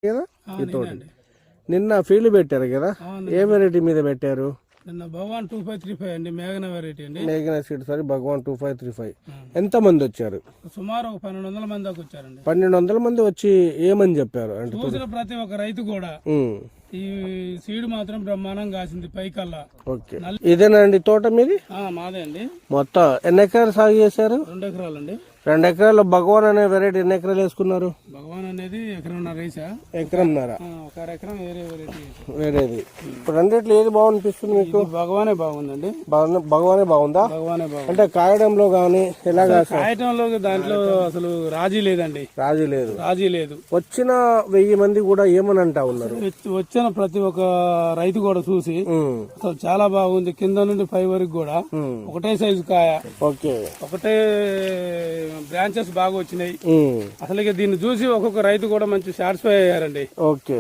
కదా ఈ తోట నిన్న ఫీల్డ్ పెట్టారు కదా, ఏ వెరైటీ మీద పెట్టారు? నిన్న భగవాన్ 2535 అండి, మేఘన వెరైటీ అండి. మేఘన సీడ్ సారీ భగవాన్ 2535. ఎంత మంది వచ్చారు? సుమారు 1200 మంది దాకా వచ్చారండి. 1200 మంది వచ్చి ఏమని చెప్పారు అంటే? చూసిన ప్రతి ఒక్క రైతు కూడా ఈ సీడ్ మాత్రం బ్రహ్మాండంగా కాసింది పైకల్లా. ఓకే, ఇదేనా అండి తోట మీది? మాదే అండి. మొత్తం ఎన్ని ఎకరాలు సాగు చేశారు? 2 ఎకరాలండి. 2 ఎకరాల్లో భగవాన్ అనే వెరైటీ ఎన్ని ఎకరాలు వేసుకున్నారు? భగవాన్ అనేది ఎకరంన్నర వేసా. ఎకరంన్నర. ఒక ఎకరం వేరే వెరైటీ వేరేది. ఇప్పుడు రెండిట్లో ఏది బాగునిపిస్తుంది మీకు? భగవానే బాగుందండి. భగవానే బాగుందా? భగవానే బాగుంది. అంటే కాయడంలో గానీ ఎలాగా? కాయటంలో దాంట్లో అసలు రాజీ లేదండి. రాజీ లేదు. రాజీ లేదు. వచ్చిన 1000 మంది కూడా ఏమని అంటా ఉన్నారు? వచ్చిన ప్రతి ఒక్క రైతు కూడా చూసి అసలు చాలా బాగుంది, కింద నుండి పై వరకు కూడా ఒకటే సైజు కాయ. ఓకే, ఒకటే బ్రాంచెస్ బాగా వచ్చినాయి. అసలు ఇక దీన్ని చూసి ఒక్కొక్క రైతు కూడా మంచి సాటిస్ఫై అయ్యారండి. ఓకే,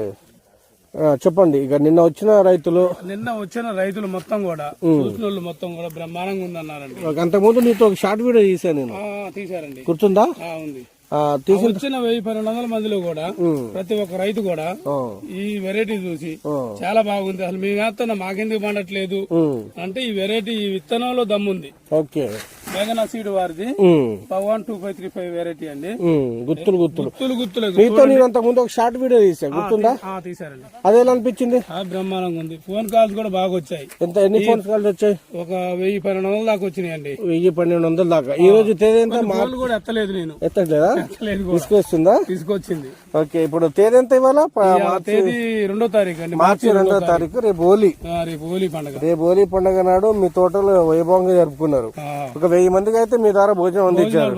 చెప్పండి. ఇక నిన్న వచ్చిన రైతులు మొత్తం కూడా చూసిన వాళ్ళు మొత్తం కూడా బ్రహ్మాండంగా ఉందన్నారండి. అంతకుముందు నీతో ఒక షార్ట్ వీడియో తీసాను నేను, తీసారండి. గుర్తుందా? ఉంది. వచ్చిన 1200 మందిలో కూడా ప్రతి ఒక్క రైతు కూడా ఈ వెరైటీ చూసి చాలా బాగుంది, అసలు మీ వేస్తున్నా మాకెందుకు పండట్లేదు అంటే ఈ వెరైటీ ఈ విత్తనంలో దమ్ముంది. ఓకే, మేఘనా సీడ్ వారిది భగవాన్ 2535 వెరైటీ అండి. గుత్తులు గుత్తులు ఒక షార్ట్ వీడియో తీసా, గుర్తుందా? తీసారండి. అదే అనిపించింది? బ్రహ్మాండంగా ఉంది. ఫోన్ కాల్స్ కూడా బాగా వచ్చాయి. ఎన్ని ఫోన్ కాల్స్ వచ్చాయి? ఒక 1000-1200 దాకా వచ్చినాయండి. 1000-1200 దాకా. ఈ రోజు తేదీ ఎంత? కూడా ఎత్తలేదు నేను. ఎత్తలేదా? తీసుకొస్తుందా? తీసుకొచ్చింది. ఓకే, ఇప్పుడు తేదీ ఎంత ఇవాళ? తేదీ 2వ తారీఖు అండి, మార్చి 2వ తారీఖు. రేపు హోలీ పండుగ. రేపు హోలీ పండుగ నాడు మీ తోటలో వైభవంగా జరుపుకున్నారు. ఒక 1000 మందికి అయితే మీ ద్వారా భోజనం అందించారు.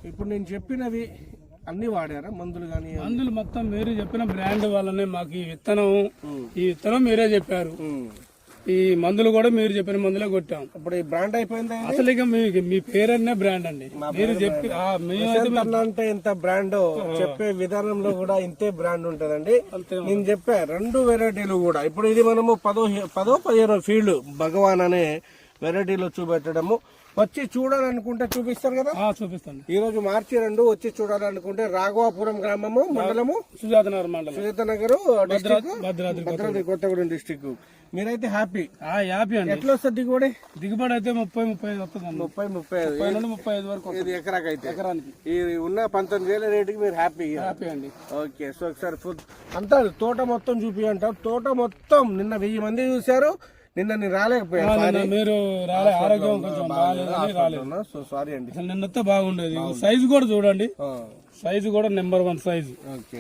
ఇప్పుడు నేను చెప్పినవి అన్ని వాడారా మందులు? కానీ మందులు మొత్తం మీరు చెప్పిన బ్రాండ్ వల్లనే మాకు ఈ విత్తనం మీరే చెప్పారు. ఈ మందులు కూడా మీరు చెప్పిన మందులే కొట్టాం. ఇప్పుడు ఈ బ్రాండ్ అయిపోయింది. అసలు ఇక మీ పేరన్నే బ్రాండ్ అండి. మీరు చెప్పి అంటే ఇంత బ్రాండ్ చెప్పే విధానంలో కూడా ఇంతే బ్రాండ్ ఉంటదండి. నేను చెప్పా 2 వెరైటీలు కూడా. ఇప్పుడు ఇది మనము 10-15 ఫీల్డ్ భగవాన్ అనే వెరైటీలో చూపెట్టడము. వచ్చి చూడాలనుకుంటే చూపిస్తారు కదా? చూపిస్తాను. ఈ రోజు మార్చి 2 వచ్చి చూడాలనుకుంటే రాఘవాపురం గ్రామము, మండలము సుజాతనగర్ మండలం, సుజాతనగర్, భద్రాద్రి కొత్తగూడెం డిస్టిక్. మీరైతే హ్యాపీ అండి. ఎట్లా వస్తుంది దిగుబడి? దిగుబడి అయితే 30-35 వస్తుంది. 30-35 వరకు ఎకరాకి అయితే. ఎకరానికి ఈ ఉన్న 19,000 రేటుకి మీరు హ్యాపీ అండి. ఓకే, సో ఒకసారి ఫుడ్ అంతా తోట మొత్తం చూపి అంటారు. తోట మొత్తం నిన్న 1000 మంది చూశారు. నిన్న నేను రాలేకపోయాను. మీరు ఆరోగ్యం కొంచెం రాలేదు. సో సారీ అండి. నిన్నతో బాగుండేది. సైజు కూడా చూడండి, సైజు కూడా నెంబర్ 1 సైజు. ఓకే,